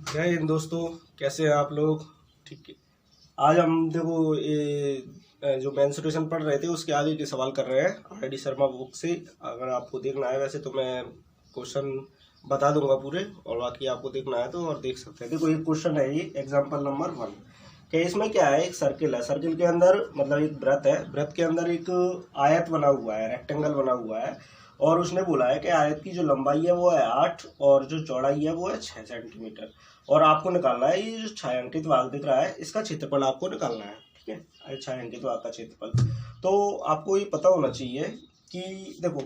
जय हिंद दोस्तों, कैसे हैं आप लोग। ठीक है, आज हम देखो ये जो मेंस्ट्रुएशन पढ़ रहे थे उसके आगे के सवाल कर रहे हैं आर डी शर्मा बुक से। अगर आपको देखना है वैसे तो मैं क्वेश्चन बता दूंगा पूरे, और बाकी आपको देखना है तो और देख सकते हैं। देखो एक क्वेश्चन है, ये एग्जाम्पल नंबर 1 कि इसमें क्या है, एक सर्किल है, सर्किल के अंदर मतलब एक वृत्त है, वृत्त के अंदर एक आयत बना हुआ है, रेक्टेंगल बना हुआ है, और उसने बोला है कि आयत की जो लंबाई है वो है 8 और जो चौड़ाई है वो है 6 सेंटीमीटर, और आपको निकालना है ये जो छायांकित भाग दिख रहा है इसका क्षेत्रफल आपको निकालना है। ठीक है, छायांकित भाग का क्षेत्रफल। तो आपको ये पता होना चाहिए कि देखो,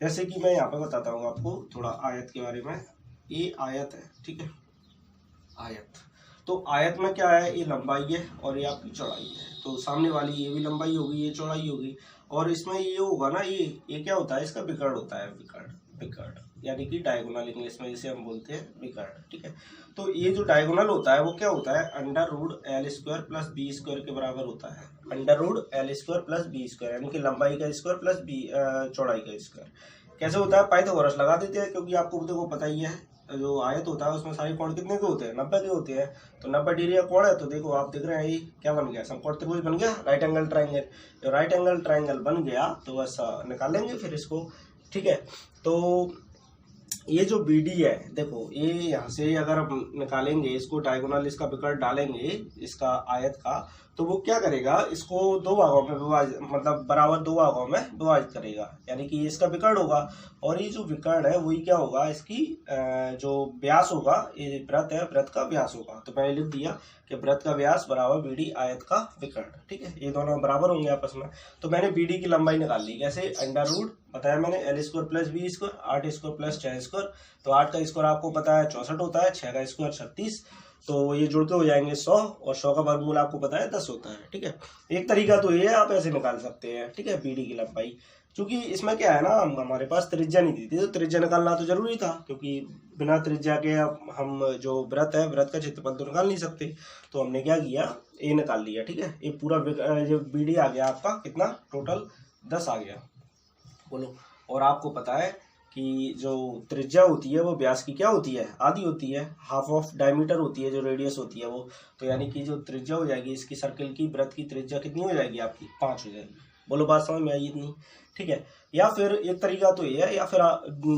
जैसे कि मैं यहाँ पे बताता हूँ आपको थोड़ा आयत के बारे में। ये आयत है, ठीक है, आयत। तो आयत में क्या है, ये लंबाई है और ये आपकी चौड़ाई है। तो सामने वाली ये भी लंबाई होगी, ये चौड़ाई होगी, और इसमें ये होगा ना, ये क्या होता है, इसका विकर्ण होता है, विकर्ण यानी कि डायगोनल, इंग्लिश में जिसे हम बोलते हैं विकर्ण। ठीक है, तो ये जो डायगोनल होता है वो क्या होता है, under root L square plus B square के बराबर होता है। Under root L square plus B square यानी कि लंबाई का स्क्वायर प्लस बी चौड़ाई का स्क्वायर। कैसे होता है, पाइथागोरस लगा देते हैं, क्योंकि आपको देखो पता ही है जो आयत होता है उसमें सारे कोण कितने के होते हैं, 90 के होते हैं। तो 90 डिग्री का कोण है, तो देखो आप देख रहे हैं ये क्या बन गया, समकोण त्रिभुज बन गया, राइट एंगल ट्राइंगल। जो राइट एंगल ट्राइंगल बन गया तो ऐसा निकालेंगे फिर इसको। ठीक है, तो ये जो बी डी है, देखो ये यहाँ से अगर हम निकालेंगे इसको, डायगोनल इसका विकर्ण डालेंगे इसका आयत का, तो वो क्या करेगा, इसको दो भागों में विभाजित, मतलब बराबर दो भागों में विभाजित करेगा, यानी कि ये इसका विकर्ण होगा। और ये जो विकर्ण है वही क्या होगा, इसकी जो व्यास होगा, ये वृत्त है, वृत्त का व्यास होगा। तो मैंने लिख दिया कि वृत्त का व्यास बराबर बी डी आयत का विकर्ण। ठीक है, ये दोनों बराबर होंगे आपस में। तो मैंने बी डी की लंबाई निकाल ली, कैसे, अंडर रूट बताया मैंने L square plus B square, 8 square plus 6 square. तो 8 का स्क्वायर आपको पता है 64 होता है, 6 का स्क्वायर 36, तो ये जुड़ के हो जाएंगे 100, और 100 का वर्गमूल आपको पता है 10 होता है। ठीक है, एक तरीका तो ये है, आप ऐसे निकाल सकते हैं। ठीक है, बीडी की लंबाई, क्योंकि इसमें क्या है ना, हमारे पास त्रिज्या नहीं दी थी, तो त्रिज्या निकालना तो जरूरी था, क्योंकि बिना त्रिज्या के हम जो व्रत है, व्रत का क्षेत्रफल तो निकाल नहीं सकते। तो हमने क्या किया, ये निकाल लिया। ठीक है, ये पूरा जो बीडी आ गया आपका कितना, टोटल 10 आ गया, बोलो। और आपको पता है कि जो त्रिज्या होती है वो व्यास की क्या होती है, आधी होती है, हाफ ऑफ डायमीटर होती है, जो रेडियस होती है वो। तो यानी कि जो त्रिज्या हो जाएगी इसकी, सर्कल की, वृत्त की त्रिज्या कितनी हो जाएगी आपकी, 5 हो जाएगी। बोलो, बात समझ में आई इतनी। ठीक है, या फिर एक तरीका तो ये है, या फिर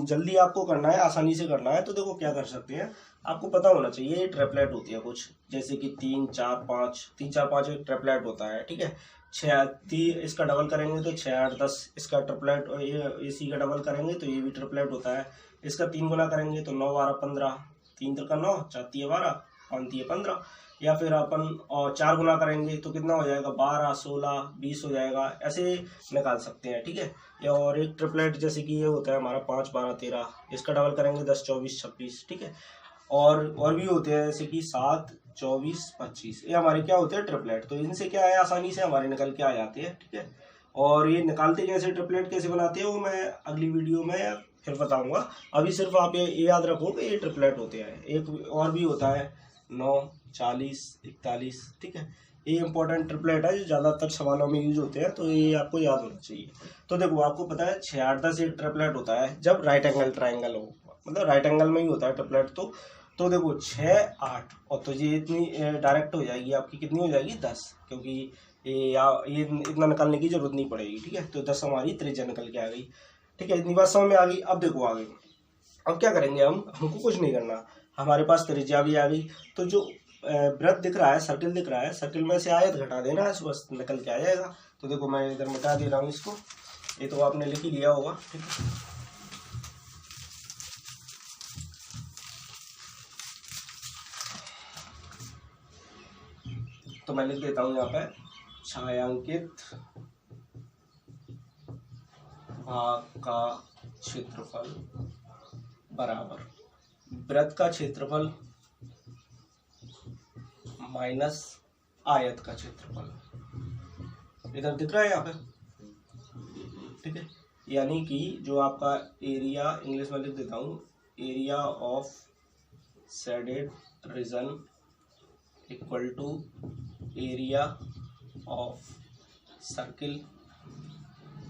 जल्दी आपको करना है, आसानी से करना है, तो देखो क्या कर सकते हैं, आपको पता होना चाहिए ये ट्रिपलेट होती है कुछ, जैसे कि 3 4 5, 3 4 5 एक ट्रिपलेट होता है। ठीक है, 6 इसका डबल करेंगे तो 6 8 10, इसका ट्रिपलेट, और ये इसी का डबल करेंगे तो ये भी ट्रिपलेट होता है। इसका 3 गुना करेंगे तो 9 12 15, 3 3 9, 4 3 12, 5 3 15। या फिर अपन और 4 गुना करेंगे तो कितना हो जाएगा, 12 16 20 हो जाएगा, ऐसे निकाल सकते हैं। ठीक है, या और एक ट्रिपलेट जैसे कि ये होता है हमारा 5 12 13, इसका डबल करेंगे 10 24 26। ठीक है, और भी होते हैं जैसे कि 7 24 25, ये हमारे क्या होते हैं, ट्रिपलेट। तो इनसे क्या है, आसानी से हमारे निकल के आ जाते हैं। ठीक है, और ये निकालते कैसे, ट्रिपलेट कैसे बनाते हैं, वो मैं अगली वीडियो में फिर बताऊंगा। अभी सिर्फ आप ये याद रखो कि ये ट्रिपलेट होते हैं। एक और भी होता है 9 40 41। ठीक है, ये इंपॉर्टेंट ट्रिपलेट है जो ज़्यादातर सवालों में यूज होते हैं, तो ये आपको याद होना चाहिए। तो देखो आपको पता है 6 8 10 एक ट्रिपलेट होता है जब राइट एंगल ट्राइंगल हो, मतलब राइट एंगल में ही होता है ट्रिपलेट। तो देखो 6 8, और तो ये इतनी डायरेक्ट हो जाएगी आपकी, कितनी हो जाएगी, 10, क्योंकि ये इतना निकालने की जरूरत नहीं पड़ेगी। ठीक है, तो 10 हमारी त्रिज्या निकल के आ गई। ठीक है, इतनी बात समझ में आ गई। अब देखो आगे, अब क्या करेंगे हमको कुछ नहीं करना, हमारे पास त्रिज्या भी आ गई। तो जो वृत्त दिख रहा है, सर्किल दिख रहा है, सर्किल में से आयत घटा देना है, बस निकल के आ जाएगा। तो देखो मैं इधर मिटा दे रहा हूँ इसको, ये तो आपने लिख ही लिया होगा। ठीक है, तो मैं लिख देता हूँ यहाँ पे, छायांकित भाग का क्षेत्रफल बराबर वृत्त का क्षेत्रफल माइनस आयत का क्षेत्रफल। इधर दिख रहा है यहाँ पे। ठीक है, यानी कि जो आपका एरिया, इंग्लिश में लिख देता हूँ, area of shaded region equal to area of circle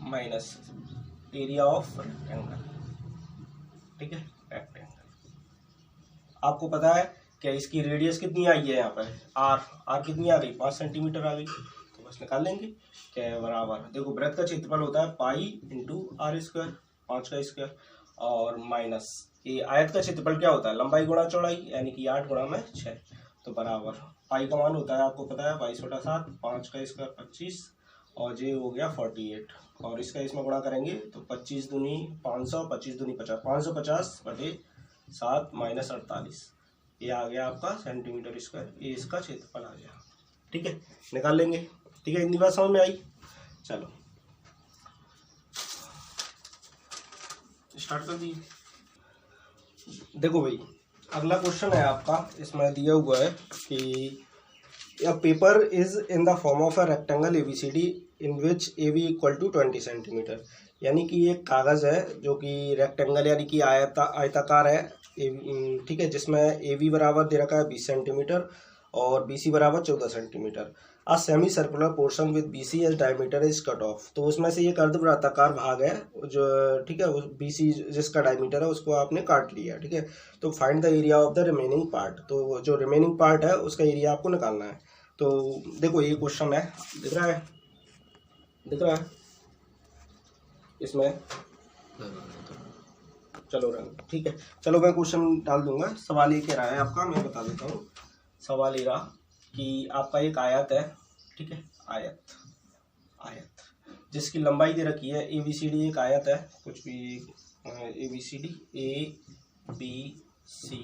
minus area of rectangle. ठीक है, रेक्टेंगल। आपको पता है क्या इसकी रेडियस कितनी आई है यहाँ पर आर कितनी आ गई 5 सेंटीमीटर आ गई। तो बस निकाल लेंगे क्या है बराबर, देखो वृत्त का क्षेत्रफल होता है पाई इंटू आर स्क्वायर 5 का स्क्वायर और माइनस ये आयत का क्षेत्रफल क्या होता है लंबाई गुणा चौड़ाई यानी कि 8 गुणा में 6। तो बराबर पाई का मान होता है आपको पता है 22/7 5 का स्क्वायर 25 और ये हो गया 48 और इसका इसमें गुणा करेंगे तो 25 दूनी 500 25 दूनी 50 550/7 माइनस 48 ये आ गया आपका सेंटीमीटर स्क्वायर, ये इसका क्षेत्रफल आ गया। ठीक है निकाल लेंगे। ठीक है इतनी बात समझ में आई। चलो स्टार्ट कर दीजिए। देखो भाई अगला क्वेश्चन है आपका, इसमें दिया हुआ है कि a paper is in the form of a rectangle ABCD in which AB equal to 20 centimetre, यानी कि एक कागज़ है जो कि रेक्टेंगल यानी कि आयताकार है ठीक है, जिसमें AB बराबर दे रखा है 20 सेंटीमीटर और BC बराबर 14 centimetre. A semi circular portion with BC as diameter is cut off, तो उसमें से एक अर्धवृत्ताकार भाग है जो ठीक है BC जिसका डायमीटर है उसको आपने काट लिया। ठीक है तो find the area of the remaining part, तो जो रिमेनिंग पार्ट है उसका एरिया आपको निकालना है। तो देखो ये क्वेश्चन है, दिख रहा है इसमें, चलो रंग ठीक है। चलो मैं क्वेश्चन डाल दूंगा। सवाल ये कह रहा है आपका, मैं बता देता हूँ। सवाल ये रहा कि आपका एक आयत है, ठीक है आयत जिसकी लंबाई दे रखी है ABCD, एक आयत है कुछ भी ABCD ABC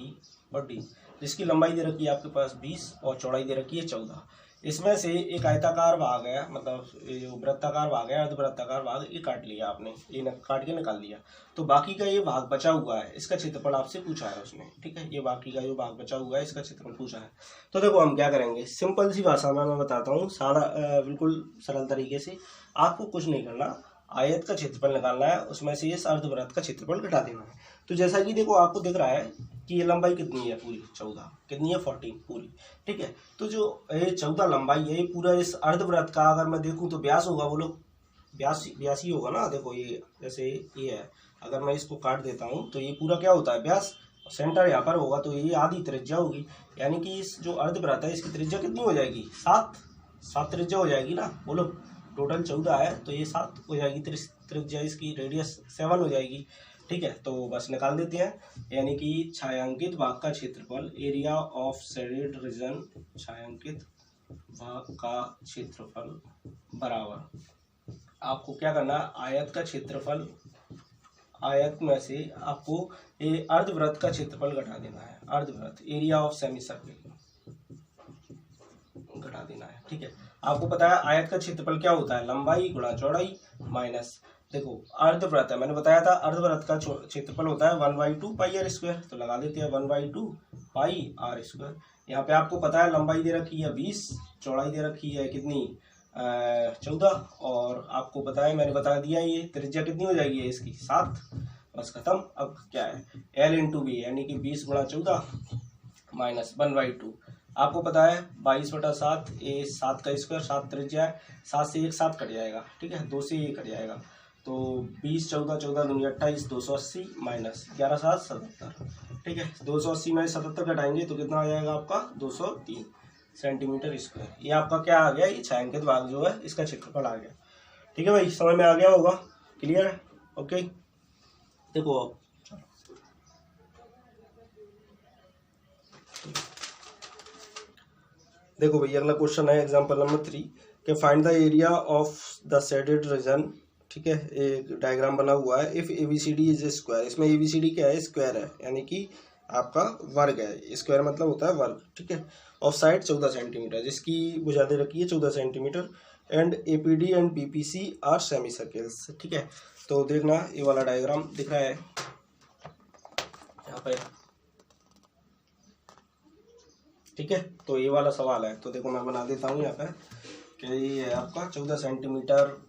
और D, जिसकी लंबाई दे रखी है आपके पास 20 और चौड़ाई दे रखी है 14। इसमें से एक आयताकार भाग है, मतलब जो वृत्ताकार भाग है अर्धवृत्ताकार भाग, ये काट लिया आपने, ये काट के निकाल लिया। तो बाकी का ये भाग बचा हुआ है, इसका क्षेत्रफल आपसे पूछा है उसने। ठीक है ये बाकी का जो भाग बचा हुआ है इसका क्षेत्रफल पूछा है। तो देखो हम क्या करेंगे, सिंपल सी भाषा में मैं बताता हूँ, सादा बिल्कुल सरल तरीके से। आपको कुछ नहीं करना, आयत का क्षेत्रफल निकालना है, उसमें से इस अर्धवृत्त का क्षेत्रफल घटा देना है। तो जैसा कि देखो आपको दिख रहा है कि ये लंबाई कितनी है पूरी 14, कितनी है 14 पूरी। ठीक है तो जो ये 14 लंबाई है, ये पूरा इस अर्धवृत्त का अगर मैं देखूं तो व्यास होगा, वो लोग व्यास ही होगा ना। देखो ये जैसे ये है, अगर मैं इसको काट देता हूँ तो ये पूरा क्या होता है व्यास, सेंटर यहाँ पर होगा तो ये आधी त्रिज्या होगी, यानी कि इस जो अर्धवृत्त है इसकी त्रिज्या कितनी हो जाएगी 7 त्रिज्या हो जाएगी ना। बोलो टोटल 14 है तो ये 7 हो जाएगी त्रिज्या, इसकी रेडियस 7 हो जाएगी। ठीक है तो बस निकाल देते हैं, यानी कि छायांकित भाग का क्षेत्रफल एरिया ऑफ शेडेड रीजन, छायांकित भाग का क्षेत्रफल बराबर आपको क्या करना है, आयत का क्षेत्रफल, आयत में से आपको ये अर्धवृत्त का क्षेत्रफल घटा देना है, अर्धवृत्त एरिया ऑफ सेमी सर्कल घटा देना है। ठीक है आपको पता है आयत का क्षेत्रफल क्या होता है, लंबाई गुणा चौड़ाई माइनस, देखो अर्धवृत्त है, मैंने बताया था अर्धवृत्त का क्षेत्रफल होता है 1/2 पाई आर स्क्वायर, तो लगा देते हैं 1/2 पाई आर स्क्वायर। यहाँ पे आपको पता है लंबाई दे रखी है 20, चौड़ाई दे रखी है कितनी 14, और आपको पता है मैंने बता दिया ये त्रिज्या कितनी हो जाएगी इसकी 7। बस खत्म। अब क्या है L इंटू बी, यानी कि 20 गुणा 14 माइनस 1/2, आपको पता है 22/7, ये 7 का स्क्वायर, 7 त्रिज्या है, 7 से 1 7 कट जाएगा। ठीक है 2 से 1 कट जाएगा, तो 20 14 14 दूनी 28, 280 माइनस 11 7 77। ठीक है 280 में 77 घटाएंगे तो कितना आ जाएगा आपका 203 सेंटीमीटर स्क्वायर। ये आपका क्या आ गया, ये छायांकित भाग जो है इसका क्षेत्रफल आ गया। ठीक है भाई समझ में आ गया होगा, क्लियर है। ओके देखो अब देखो भाई अगला क्वेश्चन है एग्जांपल नंबर 3 के find the area of the shaded region. ठीक है एक डायग्राम बना हुआ है, if ABCD is a square, इसमें ABCD क्या है स्क्वायर है, यानी कि आपका वर्ग है, स्क्वायर मतलब होता है वर्ग। ठीक है ऑफ साइड 14 सेंटीमीटर, जिसकी भुजा दे रखी है 14 centimetre, and APD and BPC are semi circles. ठीक है तो देखना ये वाला डायग्राम दिख रहा है यहाँ पे। ठीक है तो ये वाला सवाल है, तो देखो मैं बना देता हूँ यहाँ पे कि ये है आपका 14 सेंटीमीटर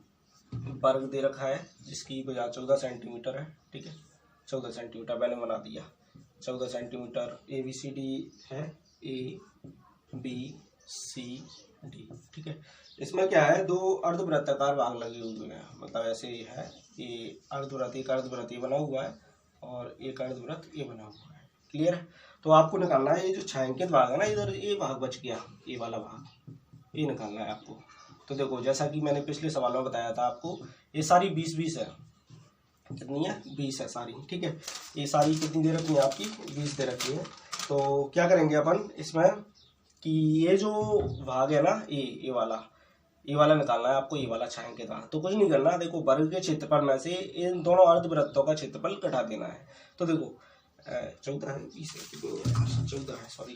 वर्ग दे रखा है, जिसकी भुजा 14 सेंटीमीटर है। ठीक है 14 सेंटीमीटर मैंने बना दिया, 14 सेंटीमीटर ABCD है, ABCD। ठीक है इसमें क्या है, दो अर्धवृत्ताकार भाग लगे हुए हैं, मतलब ऐसे ही है, ये अर्धवृत्त, एक अर्धवृत्त ये बना हुआ है और एक अर्धवृत्त ये बना हुआ है, क्लियर है। तो आपको निकालना है ये जो छायांकित भाग है ना, इधर ये भाग बच गया, ये वाला भाग, ये निकालना है आपको। तो देखो जैसा कि मैंने पिछले सवाल में बताया था आपको, ये सारी 20-20 है, कितनी है 20 है सारी, ठीक है। ये सारी कितनी दे रखी है आपकी 20 दे रखी है। तो क्या करेंगे अपन इसमें कि ये जो भाग है ना, ये वाला निकालना है आपको, ये वाला छायांकित भाग। तो कुछ नहीं करना, देखो वर्ग के क्षेत्रफल में से इन दोनों अर्धवृत्तों का क्षेत्रफल घटा देना है। तो देखो 14 है, 20 है, 14 है, सॉरी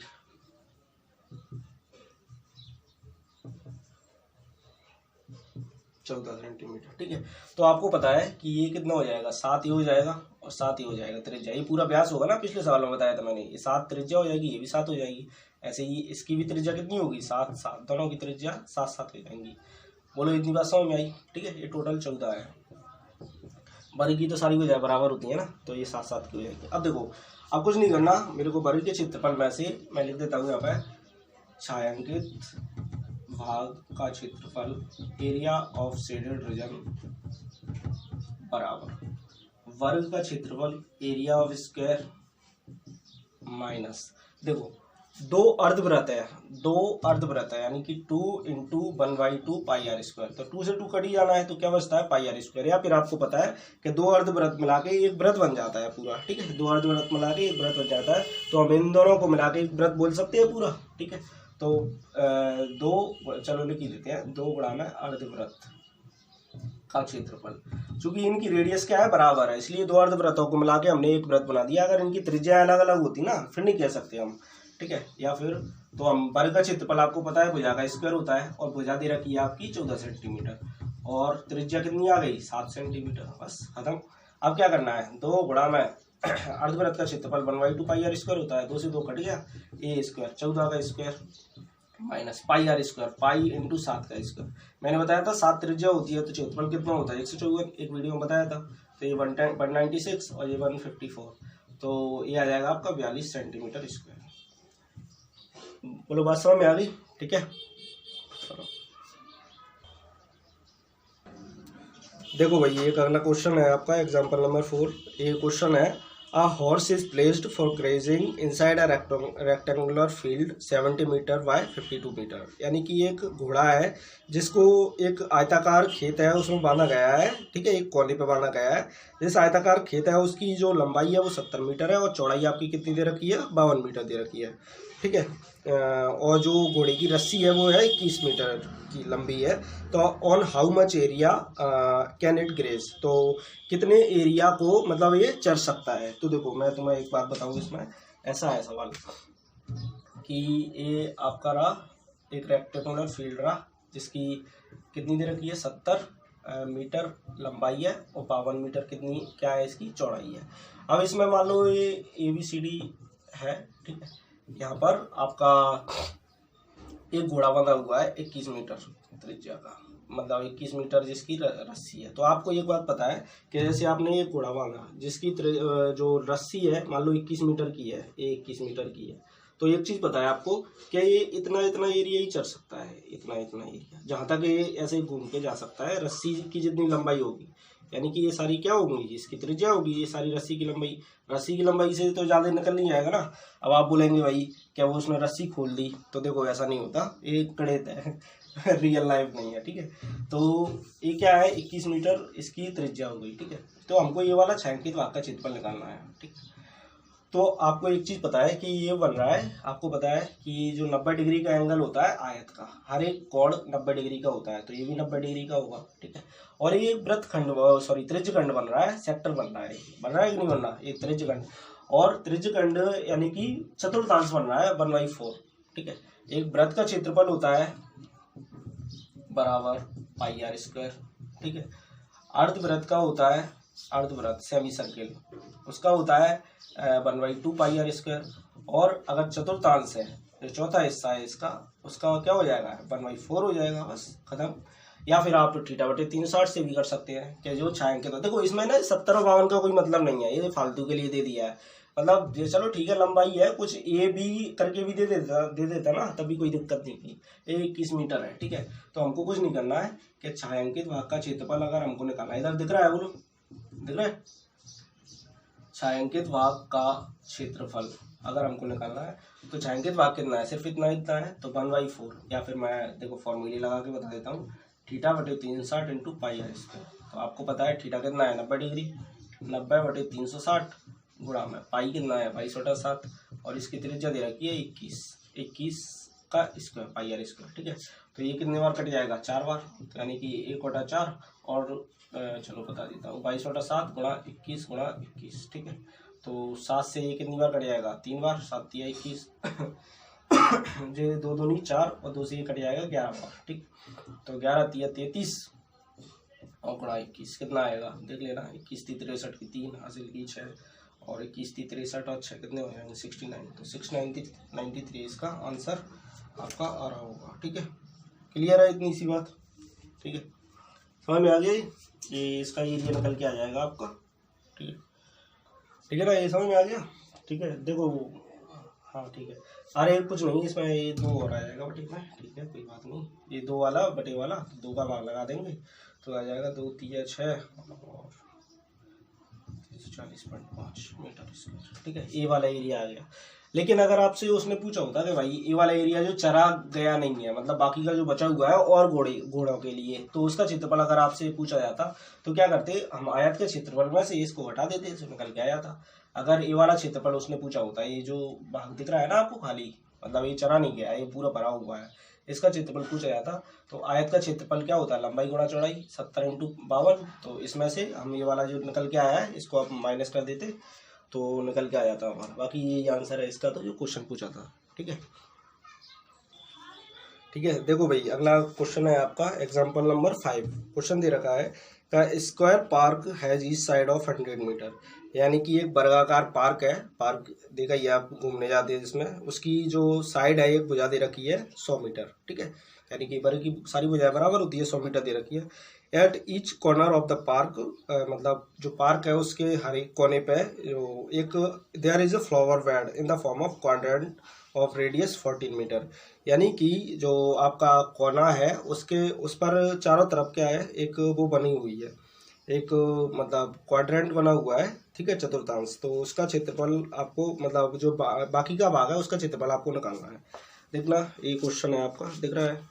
14 सेंटीमीटर, ठीक है। तो आपको पता है कि ये कितना हो जाएगा, 7 ये हो जाएगा और 7 ये हो जाएगा त्रिज्या, ये पूरा व्यास होगा ना, पिछले सवाल में बताया था मैंने, ये 7 त्रिज्या हो जाएगी, ये भी 7 हो जाएगी। ऐसे ही इसकी भी त्रिज्या कितनी होगी 7, दोनों की त्रिज्या 7-7 हो जाएंगी। बोलो इतनी बात समझ में आई, ठीक है। ये टोटल 14 है, वर्ग की तो सारी हो जाए बराबर होती है ना, तो ये 7-7 की हो जाएगी। अब देखो अब कुछ नहीं करना, मेरे को वर्ग के क्षेत्रफल में से मैं लिख देता हूँ यहाँ पे छायांकित भाग का क्षेत्रफल एरिया ऑफ शेडेड रीजन बराबर वर्ग का क्षेत्रफल एरिया ऑफ स्क्वायर माइनस, देखो दो अर्धवृत्त है यानी कि 2 × 1/2 पाई आर स्क्वायर। तो 2 से 2 कट ही जाना है, तो क्या बचता है पाई आर स्क्वायर। या फिर आपको पता है कि दो अर्धवृत्त मिला के एक वृत्त बन जाता है पूरा, ठीक है। दो अर्धवृत्त मिला के एक वृत्त बन जाता है, तो हम इन दोनों को मिला के एक वृत्त बोल सकते हैं पूरा, ठीक है। तो चलो लिख ही देते हैं, 2 गुणा में अर्धवृत्त का क्षेत्रफल। चूंकि इनकी रेडियस क्या है बराबर है, इसलिए दो अर्धवृत्तों को मिला के हमने एक वृत्त बना दिया। अगर इनकी त्रिज्या अलग अलग होती ना फिर नहीं कह सकते हम, ठीक है। या फिर तो हम वर्ग का क्षेत्रफल आपको पता है भुजा का स्क्वायर होता है, और भुजा दे रखी है आपकी 14 सेंटीमीटर और त्रिज्या कितनी आ गई 7 सेंटीमीटर, बस खत्म। अब क्या करना है, 2 गुणा में अर्धवृत्त का क्षेत्रफल 1/2 पाई आर स्क्वायर होता है, 2 से 2 कट गया, ए स्क्वायर 14 का square minus pi r square, pi × 7 का स्क्वायर। मैंने बताया था 7 त्रिज्या होती है तो क्षेत्रफल कितना होता है 154, एक वीडियो में बताया था। तो ये 196 और ये 154, तो ये आ जाएगा आपका 42 सेंटीमीटर स्क्वायर। बोलो बात समझ में आ गई, ठीक है। देखो भाई एक अगला क्वेश्चन है आपका एग्जांपल नंबर 4। ये क्वेश्चन है A horse is placed for grazing inside a rectangular field 70 metre by 52 metre. यानी कि एक घोड़ा है जिसको एक आयताकार खेत है उसमें बांधा गया है, ठीक है, एक कोने पे बांधा गया है। जिस आयताकार खेत है उसकी जो लंबाई है वो 70 मीटर है और चौड़ाई आपकी कितनी दे रखी है 52 मीटर दे रखी है, ठीक है। और जो घोड़े की रस्सी है वो है 21 मीटर की लंबी है। तो on how much area can it graze, तो कितने एरिया को मतलब ये चर सकता है। तो देखो मैं तुम्हें एक बात बताऊँ, इसमें ऐसा है सवाल कि ये आपका रहा एक रेक्टेंगुलर फील्ड रहा जिसकी कितनी दे रखी है 70 मीटर लंबाई है और 52 मीटर कितनी क्या है इसकी चौड़ाई है। अब इसमें मान लो ये ABCD है, ठीक है। यहाँ पर आपका एक घोड़ा बंधा हुआ है 21 मीटर त्रिज्या का, मतलब 21 मीटर जिसकी रस्सी है। तो आपको एक बात पता है कि जैसे आपने ये घोड़ा बांधा जिसकी जो रस्सी है मान लो 21 मीटर की है, ये 21 मीटर की है, तो एक चीज़ पता है आपको कि ये इतना इतना एरिया ही चढ़ सकता है, इतना इतना एरिया जहाँ तक ये ऐसे घूम के जा सकता है, रस्सी की जितनी लंबाई होगी। यानी कि ये सारी क्या होगी इसकी त्रिज्या होगी, ये सारी रस्सी की लंबाई से तो ज़्यादा निकल नहीं जाएगा ना। अब आप बोलेंगे भाई क्या वो उसने रस्सी खोल दी, तो देखो ऐसा नहीं होता, ये गणित है रियल लाइफ नहीं है, ठीक है। तो ये क्या है 21 मीटर इसकी त्रिज्या हो गई, ठीक है। तो हमको ये वाला छायांकित भाग का क्षेत्रफल निकालना है, ठीक। तो आपको एक चीज़ पता है कि ये बन रहा है, आपको पता है कि जो 90 डिग्री का एंगल होता है आयत का, हर एक कोण 90 डिग्री का होता है, तो ये भी 90 डिग्री का होगा, ठीक है। और ये वृत्तखंड त्रिज्यखंड बन रहा है, सेक्टर बन रहा है कि नहीं बन रहा, एक त्रिज्यखंड और त्रिज्यखंड यानी कि चतुर्थांश बन रहा है 1/4, ठीक है। एक वृत्त का क्षेत्रफल होता है बराबर पाई आर स्क्वायर, ठीक है। अर्धवृत्त का होता है, अर्धवृत्त सेमी सर्किल उसका होता है 1/2 पाई आर स्क्वायर, और अगर चतुर्थांश है जो चौथा हिस्सा है इसका उसका क्या हो जाएगा 1/4 हो जाएगा, बस खत्म। या फिर आप θ/360 से भी कर सकते हैं कि जो छायांकित है। देखो इसमें ना 70 और 52 का कोई मतलब नहीं है, ये फालतू के लिए दे दिया है, मतलब ये चलो ठीक है लंबाई है, कुछ A B करके भी दे देता ना तभी कोई दिक्कत नहीं थी। ये 21 मीटर है, ठीक है। तो हमको कुछ नहीं करना है कि छायांकित भाग का क्षेत्रफल अगर हमको निकालना है, इधर दिख रहा है, बोलो दिख रहा है, छायांकित भाग का क्षेत्रफल अगर हमको निकालना है तो छायांकित भाग कितना है, सिर्फ इतना है तो 1/4, या फिर मैं देखो फॉर्मूले लगा के बता देता हूँ, θ/360 इंटू πr²। तो आपको पता है थीटा कितना है 90 डिग्री, 90/360 गुणा में पाई कितना है 22/7, और इसकी त्रिज्या दे रखी है 21 का स्क्वायर πr²। ठीक है, तो ये कितने बार कट जाएगा 4 बार, तो यानी कि 1/4 और चलो बता देता हूँ 22/7 गुणा 21 गुणा 21। ठीक है, तो 7 से ये कितनी बार कट जाएगा 3 बार, 7 या 21 जो 2 दूनी 4 और 2 से ये कट जाएगा 11 बार। ठीक, तो 11 या 33 और गुणा 21 कितना आएगा देख लेना, 21 × 63 की 3 हासिल की 6 और 21 × 63 और 6 कितने हो जाएंगे 69, तो 693 इसका आंसर आपका आ रहा होगा। ठीक है, क्लियर है इतनी सी बात। ठीक है, समझ में आ गई, ये इसका एरिया निकल के आ जाएगा आपका। ठीक है, ठीक है ना, ये समझ में आ गया। ठीक है, देखो हाँ ठीक है, अरे कुछ नहीं इसमें ये 2 और आ जाएगा ठीक है, ठीक है कोई बात नहीं, ये 2 वाला बटे वाला 2 का भाग लगा देंगे तो आ जाएगा 2 × 6 और 40.5 मीटर स्क्वायर। ठीक है, ए वाला एरिया आ गया। लेकिन अगर आपसे उसने पूछा होता कि भाई ए वाला एरिया जो चरा गया नहीं है, मतलब बाकी का जो बचा हुआ है और घोड़ों के लिए, तो उसका क्षेत्रफल अगर आपसे पूछा जाता तो क्या करते, हम आयत के क्षेत्रफल में से इसको हटा देते, इसमें निकल के आ जाता। अगर ए वाला क्षेत्रफल उसने पूछा होता, ये जो भाग दिख रहा है ना आपको खाली, मतलब ये चरा नहीं गया, ये पूरा भरा हुआ है, इसका क्षेत्रफल पूछा जाता तो आयत का क्षेत्रफल क्या होता है लंबाई गुणा चौड़ाई 70 × 52। तो इसमें से हम ये वाला जो निकल के आया है इसको आप माइनस कर देते तो निकल के आ जाता हमारा। बाकी ये आंसर है इसका, तो जो क्वेश्चन पूछा था। ठीक है, ठीक है, देखो भाई अगला क्वेश्चन है आपका एग्जांपल नंबर 5। क्वेश्चन दे रखा है का square park has each side of 100 metre, यानी कि एक वर्गाकार पार्क है, पार्क देखा ये आप घूमने जाते हैं जिसमें, उसकी जो साइड है एक भुजा दे रखी है 100 मीटर। ठीक है, यानी कि वर्ग की सारी भुजाएं बराबर होती है, 100 मीटर दे रखी है। At each corner of the park, मतलब जो पार्क है उसके हर एक कोने पे जो एक there is a flower bed in the form of quadrant of radius 14 metre, यानी कि जो आपका कोना है उसके उस पर चारों तरफ क्या है एक वो बनी हुई है, एक मतलब क्वाड्रेंट बना हुआ है। ठीक है, चतुर्थांश, तो उसका क्षेत्रफल आपको मतलब जो बाकी का भाग है उसका क्षेत्रफल आपको निकालना है। देखना ये क्वेश्चन है आपका, दिख रहा है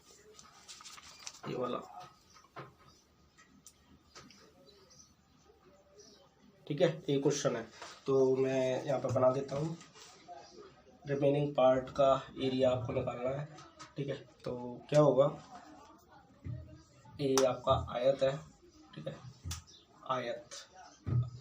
ये वाला। ठीक है, ये क्वेश्चन है, तो मैं यहाँ पर बना देता हूँ। रिमेनिंग पार्ट का एरिया आपको निकालना है। ठीक है, तो क्या होगा, ये आपका आयत है। ठीक है, आयत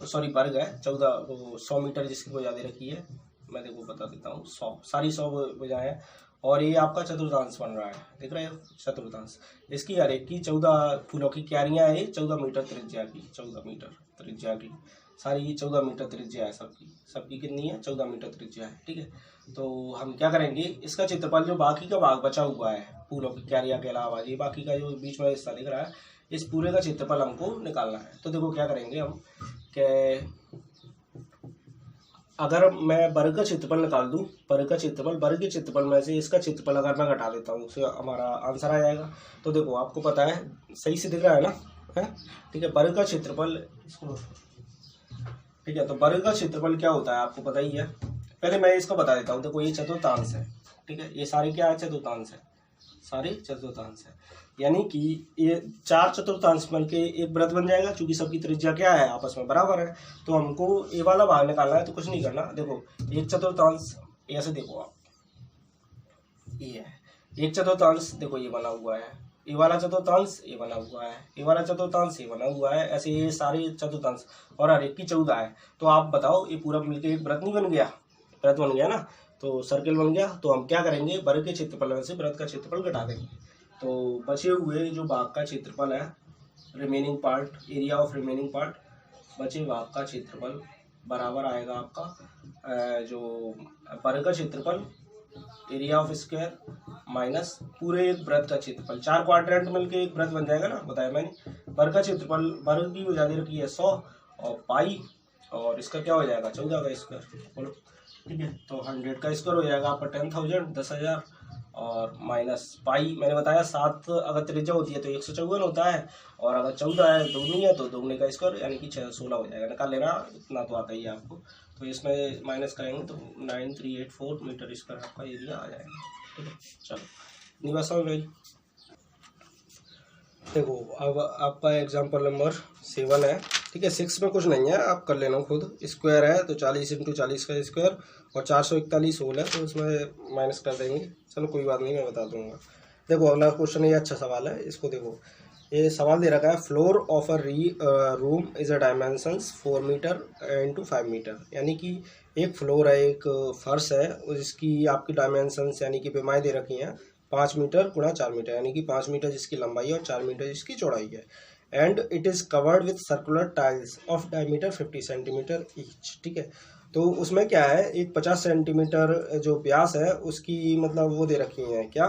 सॉरी वर्ग है 100 मीटर जिसकी भुजा दे रखी है, मैं देखो बता देता हूँ 100 सारी 100 भुजाएं हैं, और ये आपका चतुर्थांश बन रहा है, देख रहे हो चतुर्थांश। इसकी हर एक की 14 फूलों की क्यारियां है, 14 मीटर त्रिज्या की, 14 मीटर त्रिज्या की, सारी 14 मीटर त्रिज्या है सबकी कितनी है 14 मीटर त्रिज्या है। ठीक है, तो हम क्या करेंगे, इसका क्षेत्रफल जो बाकी का भाग बचा हुआ है फूलों की क्यारियां के अलावा, ये बाकी का जो बीच में हिस्सा दिख रहा है, इस पूरे का क्षेत्रफल हमको निकालना है। तो देखो क्या करेंगे हम कि अगर मैं वर्ग का क्षेत्रफल निकाल दूं, वर्ग का क्षेत्रफल, वर्ग के क्षेत्रफल में से इसका क्षेत्रफल अगर मैं घटा देता हूँ तो हमारा आंसर आ जाएगा। तो देखो आपको पता है सही से दिख रहा है ना, है ठीक है, वर्ग का क्षेत्रफल इसको, ठीक है, तो वर्ग का क्षेत्रफल क्या होता है आपको पता ही है। पहले मैं इसको बता देता हूँ, देखो ये चतुर्थांश है। ठीक है, ये सारे क्या है चतुर्थांश है, सारे चतुर्थांश है, यानी कि ये 4 चतुर्थांश बन के एक वृत्त बन जाएगा, क्योंकि सबकी त्रिज्या क्या है आपस में बराबर है। तो हमको ये वाला भाग निकालना है, तो कुछ नहीं करना, देखो एक चतुर्थांश ऐसे देखो आप, ये है एक चतुर्थांश, देखो ये बना हुआ है, ये वाला चतुर्थांश ये बना हुआ है, ये वाला चतुर्थांश ये बना हुआ है, ऐसे ये सारे चतुर्थांश और हर एक की 14 है। तो आप बताओ ये पूरा मिलकर एक वृत्त नहीं बन गया, वृत्त बन गया ना, तो सर्किल बन गया। तो हम क्या करेंगे, वर्ग के क्षेत्रफल में से वृत्त का क्षेत्रफल घटा देंगे, तो बचे हुए जो भाग का क्षेत्रफल है, remaining part, area of remaining part, बचे भाग का क्षेत्रफल बराबर आएगा आपका जो वर्ग का क्षेत्रफल एरिया ऑफ स्क्वायर माइनस पूरे एक वृत्त का क्षेत्रफल। 4 क्वाड्रेंट मिलके एक वृत्त बन जाएगा ना, बताया मैंने। वर्ग का क्षेत्रफल, वर्ग की वजह दे रखी है 100 और पाई, और इसका क्या हो जाएगा 14 का स्क्वायर, बोलो। ठीक है, तो 100 का स्क्वायर हो जाएगा आपका 10,000 10,000 और माइनस पाई, मैंने बताया 7 अगर त्रिज्या होती है तो 154 होता है, और अगर 14 है दोगुनी है तो दोगुनी का स्क्वायर यानी कि 16 हो जाएगा, निकाल लेना, इतना तो आता ही है आपको। तो इसमें माइनस करेंगे तो 9384 मीटर स्क्वायर आपका एरिया आ जाएगा। ठीक है, चलो नहीं बात समझ भाई। देखो अब आपका एग्जाम्पल नंबर 7 है। ठीक है, 6 में कुछ नहीं है, आप कर लेना खुद। स्क्वायर है तो 40 × 40 का स्क्वायर और 441 होल है तो उसमें माइनस कर देंगे। चलो कोई बात नहीं, मैं बता दूंगा। देखो अगला क्वेश्चन, ये अच्छा सवाल है, इसको देखो। ये सवाल दे रखा है floor of a room is a dimensions 4 metre × 5 metre. यानी कि एक फ्लोर है, एक फर्श है, इसकी आपकी डायमेंशंस यानी कि पैमाएँ दे रखी हैं 5 मीटर × 4 मीटर, यानी कि 5 मीटर जिसकी लंबाई है और 4 मीटर जिसकी चौड़ाई है। And it is covered with circular tiles of diameter 50 centimetre each. ठीक है, तो उसमें क्या है, एक 50 सेंटीमीटर जो व्यास है उसकी मतलब वो दे रखी हैं क्या,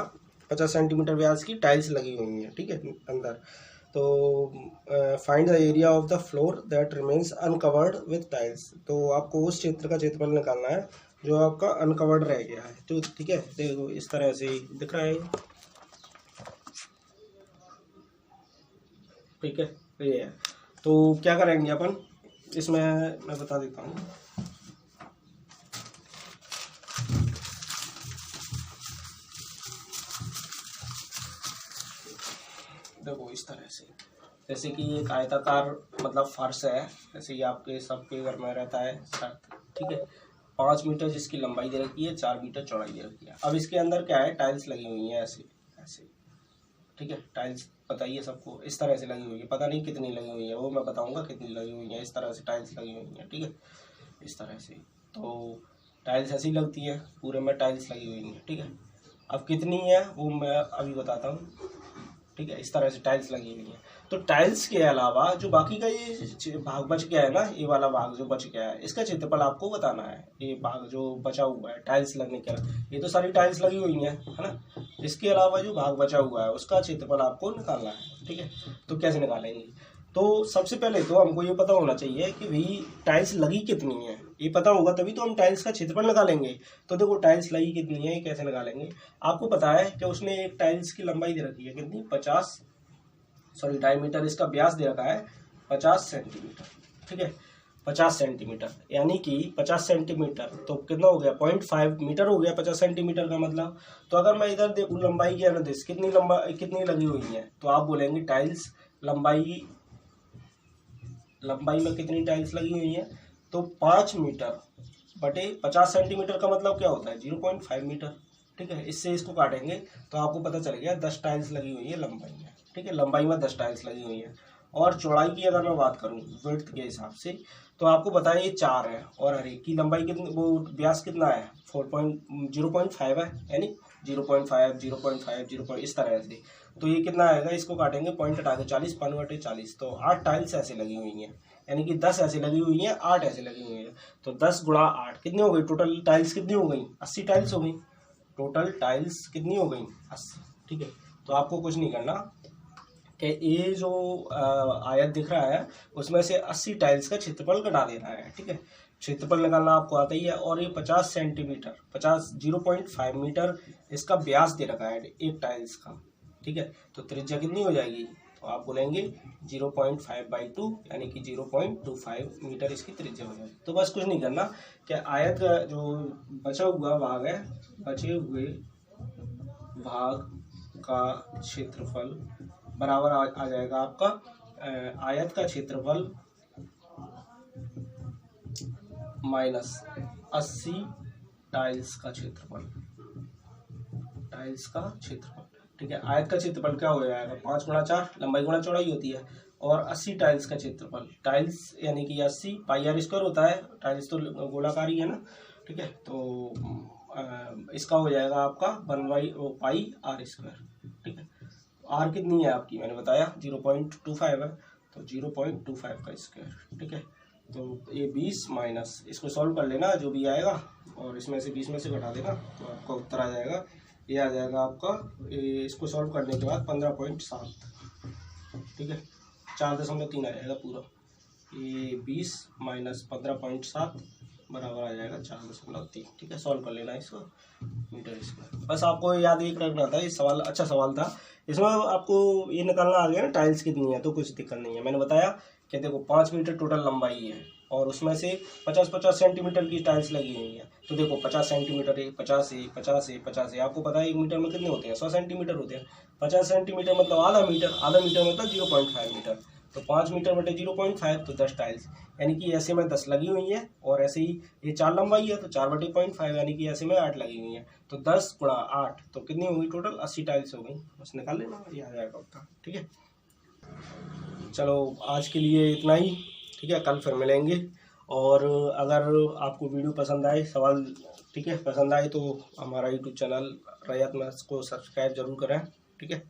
50 सेंटीमीटर व्यास की टाइल्स लगी हुई हैं। ठीक है, अंदर। तो find the area of the floor that remains uncovered with tiles. तो आपको उस क्षेत्र का क्षेत्रफल निकालना है जो आपका अनकवर्ड रह गया है। तो ठीक है, देखो इस तरह से दिख रहा है। ठीक है, ये है। तो क्या करेंगे अपन इसमें, मैं बता देता हूँ। देखो इस तरह से, जैसे कि एक आयताकार मतलब फर्श है, जैसे ये आपके सबके घर में रहता है छत। ठीक है, 5 मीटर जिसकी लंबाई दे रखी है, 4 मीटर चौड़ाई दे रखी है। अब इसके अंदर क्या है, टाइल्स लगी हुई हैं ऐसे ऐसे। ठीक है, टाइल्स बताइए सबको, इस तरह से लगी हुई है, पता नहीं कितनी लगी हुई है, वो मैं बताऊंगा कितनी लगी हुई है। इस तरह से टाइल्स लगी हुई हैं। ठीक है, इस तरह से। तो टाइल्स ऐसी लगती है, पूरे में टाइल्स लगी हुई हैं। ठीक है, अब कितनी है वो मैं अभी बताता हूँ। ठीक है, इस तरह से टाइल्स लगी हुई हैं। तो टाइल्स के अलावा जो बाकी का ये भाग बच गया है ना, ये वाला भाग जो बच गया है, इसका क्षेत्रफल आपको बताना है। ये भाग जो बचा हुआ है टाइल्स लगने के अलावा, ये तो सारी टाइल्स लगी हुई हैं, है ना। इसके अलावा जो भाग बचा हुआ है उसका क्षेत्रफल आपको निकालना है। ठीक है, तो कैसे निकालेंगे, तो सबसे पहले तो हमको ये पता होना चाहिए कि भाई टाइल्स लगी कितनी है। ये पता होगा तभी तो हम टाइल्स का क्षेत्रफल निकालेंगे। तो देखो टाइल्स लगी कितनी है, ये कैसे निकालेंगे। आपको पता है कि उसने एक टाइल्स की लंबाई दे रखी है कितनी, 50 डायमीटर, इसका व्यास दे रखा है 50 सेंटीमीटर। ठीक है, 50 सेंटीमीटर यानी कि 50 सेंटीमीटर तो कितना हो गया, 0.5 मीटर हो गया 50 सेंटीमीटर का मतलब। तो अगर मैं इधर देखूँ लंबाई की अनुदिश कितनी लगी हुई है, तो आप बोलेंगे टाइल्स लंबाई में कितनी टाइल्स लगी हुई है, तो 5 मीटर बटे 50 सेंटीमीटर का मतलब क्या होता है, 0.5 मीटर। ठीक है, इससे इसको काटेंगे तो आपको पता चल गया 10 टाइल्स लगी हुई है लंबाई में। ठीक है, लंबाई में 10 टाइल्स लगी हुई है। और चौड़ाई की अगर मैं बात करूँ विड्थ के हिसाब से, तो आपको पता है ये 4 है और हर एक की लंबाई कितनी, वो व्यास कितना है 0.5 है, यानी 0.5 0.5 0. इस तरह से। तो ये कितना आएगा, इसको काटेंगे पॉइंट हटा के 40, 5/40, तो 8 टाइल्स ऐसे लगी हुई हैं। यानी कि 10 ऐसे लगी हुई हैं, 8 ऐसे लगी हुई हैं। तो 10 × 8 कितनी हो गई, टोटल टाइल्स कितनी हो गई, 80 टाइल्स हो गई। टोटल टाइल्स कितनी हो गई, 80। ठीक है, तो आपको कुछ नहीं करना कि ये जो आयत दिख रहा है उसमें से 80 टाइल्स का क्षेत्रफल घटा देना है। ठीक है, क्षेत्रफल निकालना आपको आता ही है। और ये 50 सेंटीमीटर 0.5 मीटर इसका व्यास दे रखा है एक टाइल्स का। ठीक है, तो त्रिज्या कितनी हो जाएगी, तो आप बोलेंगे 0.5/2 यानी कि 0.25 मीटर इसकी त्रिज्या हो जाएगी। तो बस कुछ नहीं करना कि आयत का जो बचा हुआ भाग है, बचे हुए भाग का क्षेत्रफल बराबर आ जाएगा आपका आयत का क्षेत्रफल माइनस 80 टाइल्स का क्षेत्रफल। ठीक है, आयत का क्षेत्रफल क्या हो जाएगा, 5 × 4 लंबाई × चौड़ाई होती है, और 80 टाइल्स का क्षेत्रफल, टाइल्स यानी कि 80 πr² होता है, टाइल्स तो गोलाकार ही है ना। ठीक है, तो इसका हो जाएगा आपका 1/πr²। ठीक है, आर कितनी है आपकी, मैंने बताया 0.25 है, तो 0.25 का स्क्वायर। ठीक है, तो ये 20 माइनस, इसको सॉल्व कर लेना जो भी आएगा, और इसमें से 20 में से घटा देना तो आपका उत्तर आ जाएगा। ये आ जाएगा आपका, इसको सॉल्व करने के बाद 15.7। ठीक है, 4.3 आ जाएगा पूरा। ये 20 माइनस 15.7 बराबर आ जाएगा 4.3। ठीक है, सॉल्व कर लेना इसको मीटर स्क्वायर। बस आपको याद एक रखना था, ये सवाल अच्छा सवाल था। इसमें आपको ये निकालना आ गया ना टाइल्स कितनी है, तो कुछ दिक्कत नहीं है। मैंने बताया कि देखो 5 मीटर टोटल लंबाई है, और उसमें से 50-50 सेंटीमीटर की टाइल्स लगी हुई हैं। तो देखो 50 सेंटीमीटर है, 50 है, 50 है, 50 है, आपको पता है 1 मीटर में कितने होते हैं, 100 सेंटीमीटर होते हैं। 50 सेंटीमीटर मतलब आधा मीटर, आधा मीटर मतलब 0.5 मीटर। तो 5 मीटर बटे 0.5 तो 10 टाइल्स, यानी कि ऐसे में 10 लगी हुई हैं। और ऐसे ही ये 4 लंबाई है तो 4 बटे 0.5 यानी कि ऐसे में 8 लगी हुई हैं। तो 10 गुणा 8 तो कितनी होगी टोटल, 80 टाइल्स हो गई। बस निकाल लेना, ये आ जाएगा उत्तर। ठीक है, चलो आज के लिए इतना ही। ठीक है, कल फिर मिलेंगे। और अगर आपको वीडियो पसंद आए, सवाल ठीक है पसंद आए, तो हमारा यूट्यूब चैनल रैयत मैथ्स को सब्सक्राइब जरूर करें। ठीक है।